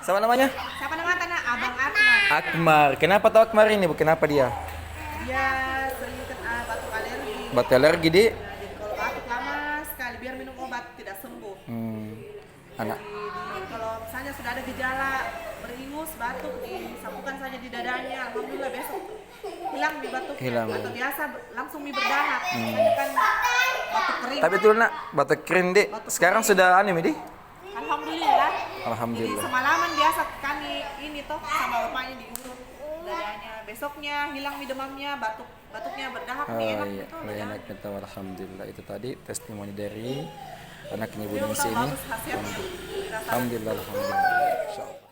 Siapa namanya? Siapa nama tanah? Abang Akmal. Akmar. Kenapa tahu Akmar ini, Bu? Kenapa dia? Dia sering batuk alergi. Batuk alergi, Di? Nah, jadi kalau batuk lama sekali biar minum obat tidak sembuh. Anak. Kalau misalnya sudah ada gejala beringus, batuk, disapukan saja di dadanya. Alhamdulillah besok hilang di batuknya. Hilang. Atau biasa langsung mi berdarah. Misalnya kan batuk kering. Tapi itu nak batuk kering, Di. Sekarang sudah aneh, Di? Alhamdulillah. Jadi Alhamdulillah. semalaman biasa kami ini toh sama bapaknya diurut dadanya. Besoknya hilang mi demamnya, batuknya berdahak Oh nih enak iya, gitu. lebih enak kita. Alhamdulillah. Itu tadi testimoni dari anaknya Bu Dia Ningsi udah ini. bagus hasilnya. Dirasakan. Alhamdulillah, alhamdulillah. Insyaallah.